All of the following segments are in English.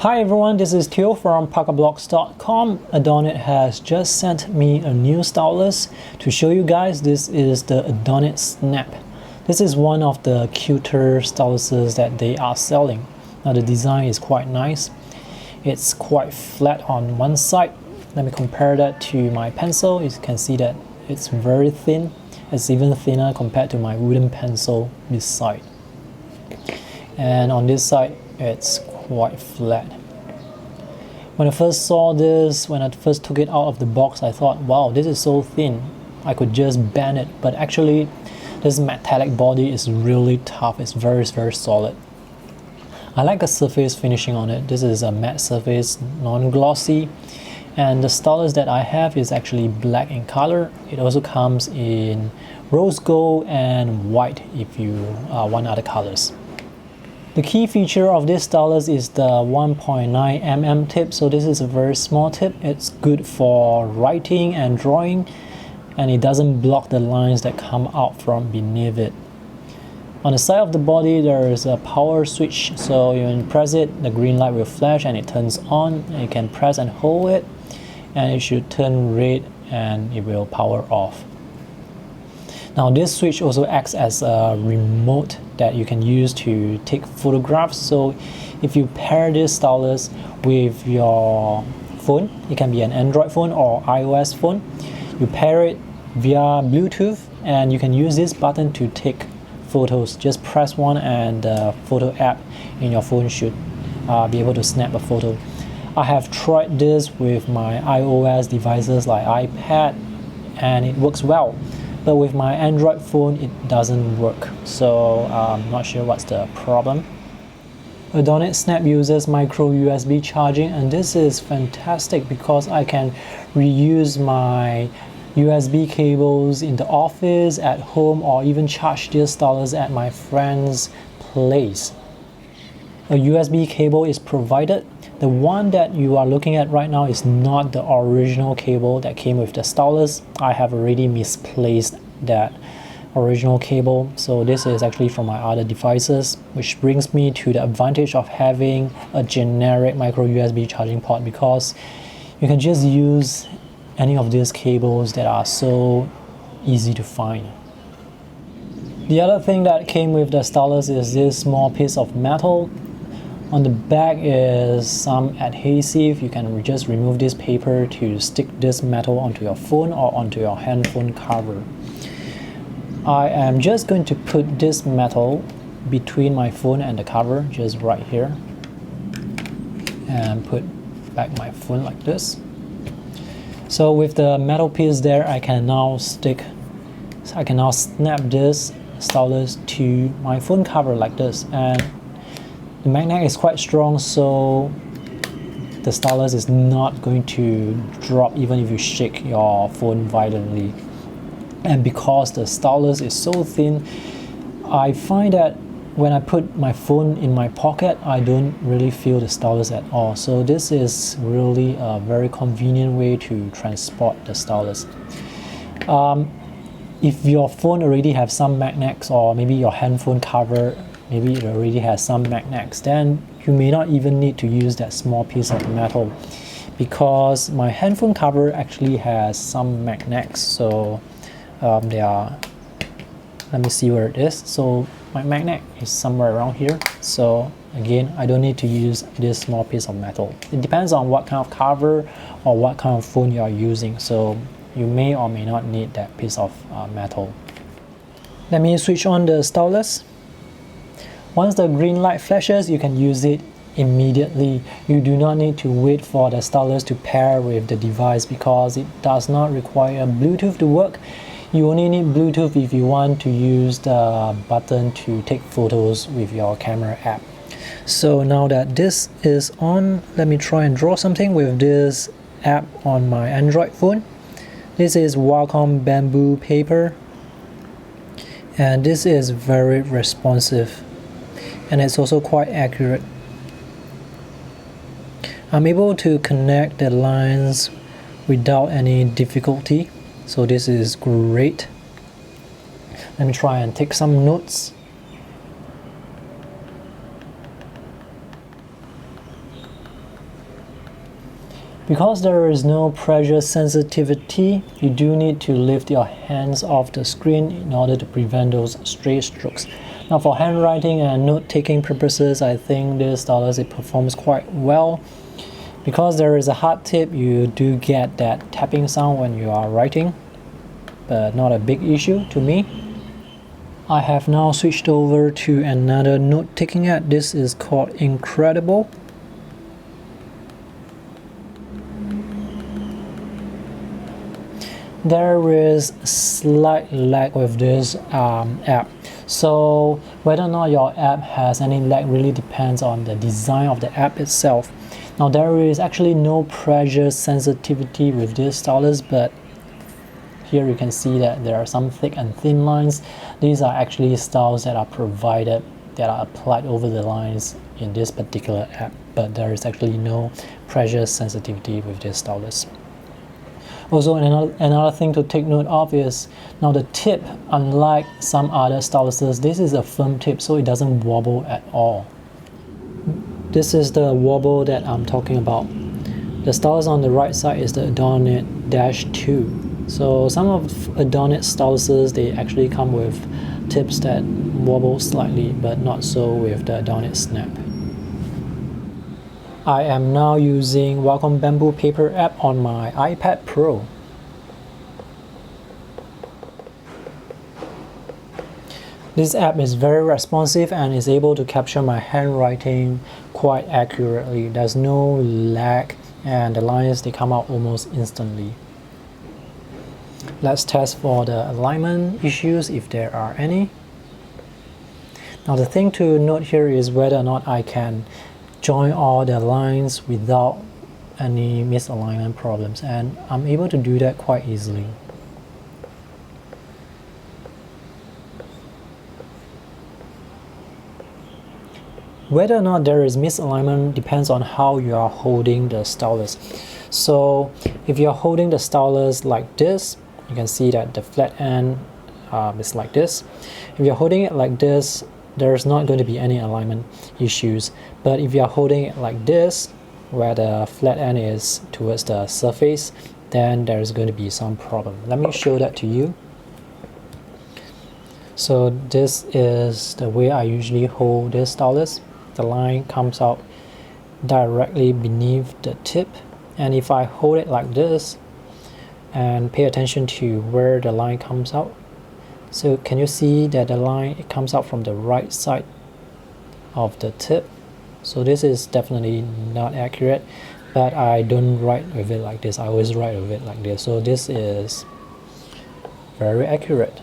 Hi everyone, this is Theo from ParkerBlocks.com. Adonit has just sent me a new stylus to show you guys. This is the Adonit Snap. This is one of the cuter styluses that they are selling. Now the design is quite nice. It's quite flat on one side. Let me compare that to my pencil. You can see that it's very thin. It's even thinner compared to my wooden pencil this side. And on this side, it's quite flat. When I first saw this, when I first took it out of the box, I thought, wow, this is so thin. I could just bend it, but actually this metallic body is really tough. It's very solid. I like the surface finishing on it. This is a matte surface, non-glossy, and the stylus that I have is actually black in color. It also comes in rose gold and white if you want other colors. The key feature of this stylus is the 1.9 mm tip. So this is a very small tip. It's good for writing and drawing, and it doesn't block the lines that come out from beneath it. On the side of the body, there is a power switch. So when you press it, the green light will flash and it turns on. And you can press and hold it, and it should turn red and it will power off. Now this switch also acts as a remote that you can use to take photographs. So if you pair this stylus with your phone, it can be an Android phone or iOS phone, you pair it via Bluetooth and you can use this button to take photos. Just press one and the photo app in your phone should be able to snap a photo. I have tried this with my iOS devices like iPad and it works well. But with my Android phone, it doesn't work. So I'm not sure what's the problem. Adonit Snap uses micro USB charging, and this is fantastic because I can reuse my USB cables in the office, at home, or even charge this stylus at my friend's place. A USB cable is provided. The one that you are looking at right now is not the original cable that came with the stylus. I have already misplaced that original cable, so this is actually from my other devices, which brings me to the advantage of having a generic micro USB charging port, because you can just use any of these cables that are so easy to find. The other thing that came with the stylus is this small piece of metal. On the back is some adhesive. You can just remove this paper to stick this metal onto your phone or onto your handphone cover. I am just going to put this metal between my phone and the cover, just right here, and put back my phone like this. So with the metal piece there, I can now snap this stylus to my phone cover like this, and the magnet is quite strong, so the stylus is not going to drop even if you shake your phone violently. And because the stylus is so thin, I find that when I put my phone in my pocket, I don't really feel the stylus at all. So this is really a very convenient way to transport the stylus. If your phone already has some magnets, or maybe your handphone cover, maybe it already has some magnets, then you may not even need to use that small piece of metal, because my handphone cover actually has some magnets. So let me see where it is. So my magnet is somewhere around here. So again, I don't need to use this small piece of metal. It depends on what kind of cover or what kind of phone you are using. So you may or may not need that piece of metal. Let me switch on the stylus. Once the green light flashes, you can use it immediately. You do not need to wait for the stylus to pair with the device, because it does not require Bluetooth to work. You only need Bluetooth if you want to use the button to take photos with your camera app. So now that this is on, let me try and draw something with this app on my Android phone. This is Wacom bamboo paper, and this is very responsive, and it's also quite accurate. I'm able to connect the lines without any difficulty, so this is great. Let me try and take some notes. Because there is no pressure sensitivity, you do need to lift your hands off the screen in order to prevent those stray strokes. Now for handwriting and note-taking purposes, I think this stylus, it performs quite well. Because there is a hard tip, you do get that tapping sound when you are writing, but not a big issue to me. I have now switched over to another note-taking app. This is called Incredible. There is slight lag with this app, so whether or not your app has any lag really depends on the design of the app itself. Now there is actually no pressure sensitivity with this stylus, but here you can see that there are some thick and thin lines. These are actually styles that are provided, that are applied over the lines in this particular app, but there is actually no pressure sensitivity with this stylus. Also, another thing to take note of is, now the tip, unlike some other styluses, this is a firm tip, so it doesn't wobble at all. This is the wobble that I'm talking about. The stylus on the right side is the Adonit -2. So some of Adonit styluses, they actually come with tips that wobble slightly, but not so with the Adonit Snap. I am now using Wacom Bamboo Paper app on my iPad Pro. This app is very responsive and is able to capture my handwriting quite accurately. There's no lag and the lines, they come out almost instantly. Let's test for the alignment issues if there are any. Now the thing to note here is whether or not I can join all the lines without any misalignment problems, and I'm able to do that quite easily. Whether or not there is misalignment depends on how you are holding the stylus. So if you're holding the stylus like this, you can see that the flat end is like this. If you're holding it like this, there's not going to be any alignment issues. But if you're holding it like this, where the flat end is towards the surface, then there's going to be some problem. Let me show that to you. So this is the way I usually hold this stylus. The line comes out directly beneath the tip, and if I hold it like this and pay attention to where the line comes out, so can you see that the line, it comes out from the right side of the tip? So this is definitely not accurate, but I don't write with it like this. I always write with it like this. So this is very accurate.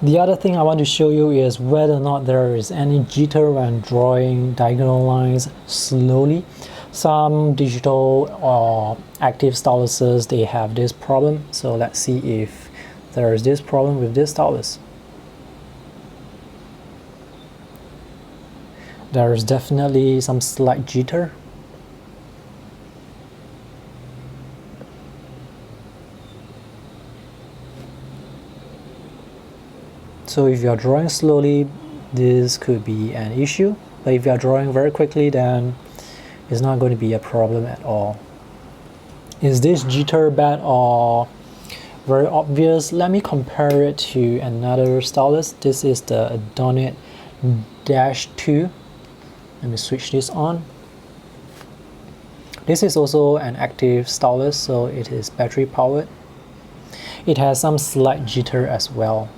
The other thing I want to show you is whether or not there is any jitter when drawing diagonal lines slowly. Some digital or active styluses, they have this problem. So let's see if there is this problem with this stylus. There is definitely some slight jitter. So if you are drawing slowly, this could be an issue. But if you are drawing very quickly, then it's not going to be a problem at all. Is this jitter bad or very obvious? Let me compare it to another stylus. This is the Adonit -2. Let me switch this on. This is also an active stylus, so it is battery powered. It has some slight jitter as well.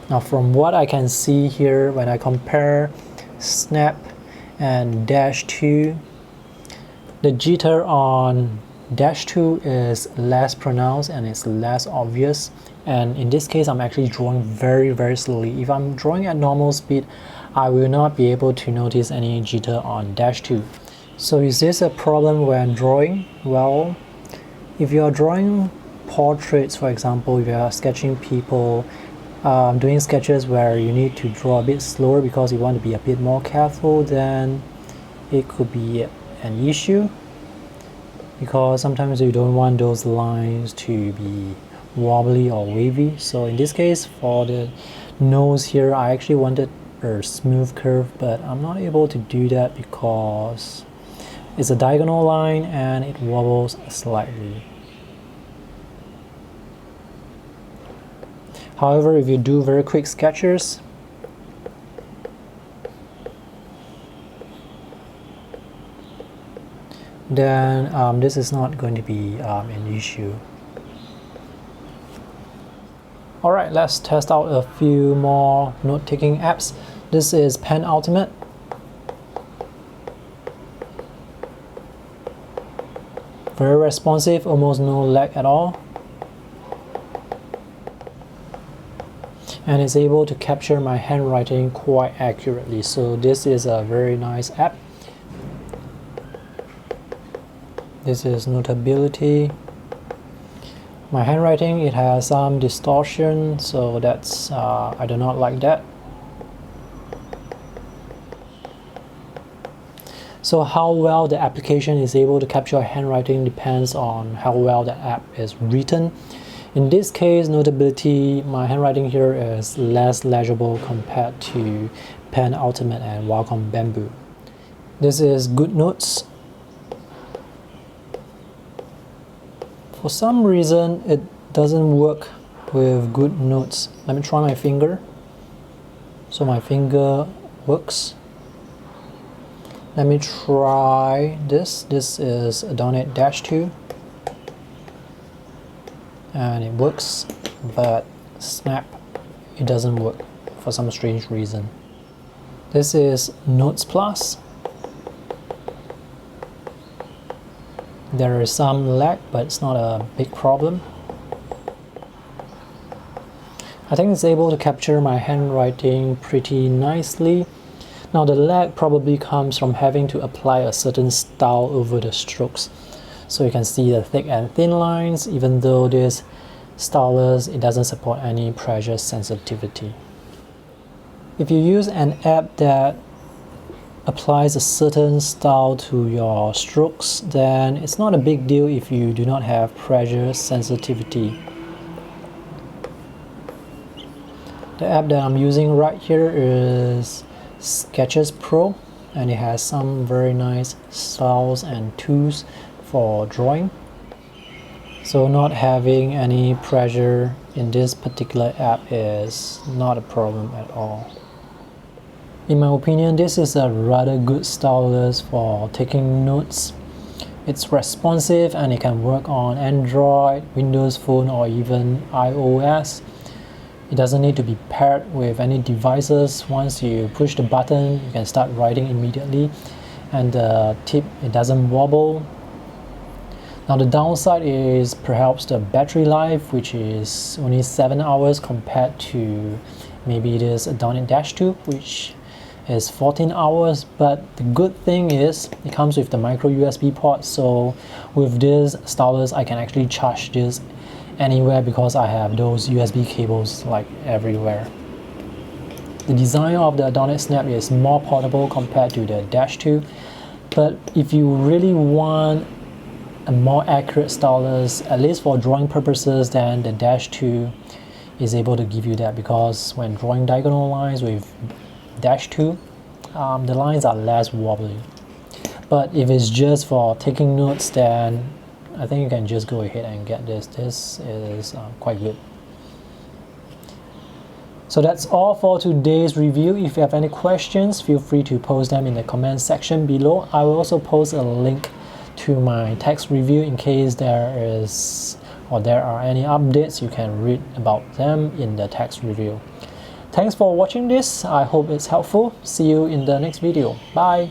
Now from what I can see here, when I compare Snap and -2, the jitter on -2 is less pronounced and it's less obvious. And in this case, I'm actually drawing very slowly. If I'm drawing at normal speed, I will not be able to notice any jitter on -2. So is this a problem when drawing? Well, if you are drawing portraits, for example, if you are sketching people, doing sketches where you need to draw a bit slower because you want to be a bit more careful, then it could be an issue, because sometimes you don't want those lines to be wobbly or wavy. So in this case, for the nose here, I actually wanted a smooth curve, but I'm not able to do that because it's a diagonal line and it wobbles slightly. However, if you do very quick sketches, then this is not going to be an issue. Alright, let's test out a few more note-taking apps. This is Pen Ultimate. Very responsive, almost no lag at all. And it's able to capture my handwriting quite accurately. So this is a very nice app. This is Notability. My handwriting, it has some distortion, so that's I do not like that. So how well the application is able to capture handwriting depends on how well the app is written. In this case, Notability, my handwriting here is less legible compared to Pen Ultimate and Wacom Bamboo. This is GoodNotes. For some reason, it doesn't work with GoodNotes. Let me try my finger. So my finger works. Let me try this. This is Adonit -2. And it works, but Snap, it doesn't work for some strange reason. This is Notes Plus. There is some lag, but it's not a big problem. I think it's able to capture my handwriting pretty nicely. Now the lag probably comes from having to apply a certain style over the strokes. So you can see the thick and thin lines, even though this Stylus, it doesn't support any pressure sensitivity. If you use an app that applies a certain style to your strokes, then it's not a big deal if you do not have pressure sensitivity. The app that I'm using right here is Sketches Pro, and it has some very nice styles and tools for drawing. So not having any pressure in this particular app is not a problem at all. In my opinion, this is a rather good stylus for taking notes. It's responsive and it can work on Android, Windows Phone, or even iOS. It doesn't need to be paired with any devices. Once you push the button, you can start writing immediately. And the tip, it doesn't wobble. Now the downside is perhaps the battery life, which is only 7 hours compared to maybe this Adonit -2, which is 14 hours. But the good thing is it comes with the micro USB port, so with this stylus I can actually charge this anywhere because I have those USB cables like everywhere. The design of the Adonit Snap is more portable compared to the -2, but if you really want a more accurate stylus, at least for drawing purposes, then the -2 is able to give you that, because when drawing diagonal lines with -2, the lines are less wobbly. But if it's just for taking notes, then I think you can just go ahead and get this. This is quite good. So that's all for today's review. If you have any questions, feel free to post them in the comment section below. I will also post a link to my text review in case there are any updates. You can read about them in the text review. Thanks for watching this. I hope it's helpful. See you in the next video. Bye.